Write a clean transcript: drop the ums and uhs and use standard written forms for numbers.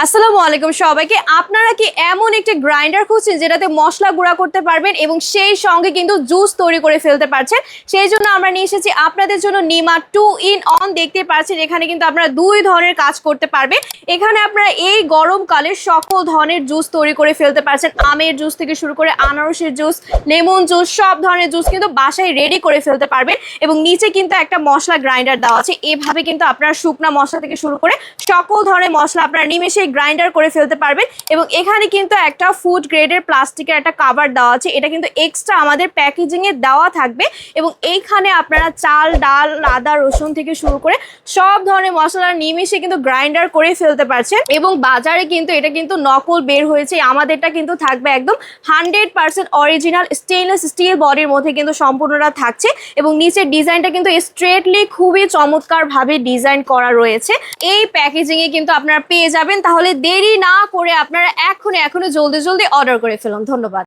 আসসালামু আলাইকুম সবাইকে। আপনারা কি এমন একটি গ্রাইন্ডার খুঁজছেন যেটাতে মশলা গুঁড়া করতে পারবেন এবং সেই সঙ্গে কিন্তু জুস তৈরি করে ফেলতে পারছেন? সেই জন্য আমরা নিয়ে এসেছি আপনাদের জন্য নিমা 2 in 1। দেখতে পাচ্ছেন এখানে কিন্তু আপনারা দুই ধরনের কাজ করতে পারবেন। এখানে আপনারা এই গরমকালে সকল ধরনের জুস তৈরি করে ফেলতে পারছেন। আমের জুস থেকে শুরু করে আনারসের জুস, লেমন জুস, সব ধরনের জুস কিন্তু বাসায় রেডি করে ফেলতে পারবেন। এবং নিচে কিন্তু একটা মশলা গ্রাইন্ডার দেওয়া আছে। এভাবে কিন্তু আপনারা শুকনা মশলা থেকে শুরু করে সকল ধরনের মশলা আপনারা নিমেষে গ্রাইন্ডার করে ফেলতে পারবেন। এবং এখানে কিন্তু একটা ফুড গ্রেডের প্লাস্টিকের একটা কাভার দেওয়া আছে, এটা কিন্তু এক্সট্রা আমাদের প্যাকেজিং এ দেওয়া থাকবে। এবং এইখানে আপনারা চাল, ডাল, আদা, রসুন থেকে শুরু করে সব ধরনের মশলা নিমেষে কিন্তু গ্রাইন্ডার করে ফেলতে পারছেন। এবং বাজারে কিন্তু এটা কিন্তু নকল বের হয়েছে, আমাদেরটা কিন্তু থাকবে একদম 100% অরিজিনাল স্টেইনলেস স্টিল বডির মধ্যে কিন্তু সম্পূর্ণটা থাকছে। এবং নিচের ডিজাইনটা কিন্তু স্ট্রেটলি খুবই চমৎকার ভাবে ডিজাইন করা রয়েছে। এই প্যাকেজিং এ কিন্তু আপনারা পেয়ে যাবেন। তাহলে দেরি না করে আপনারা এখনো জলদি অর্ডার করে ফেলুন। ধন্যবাদ।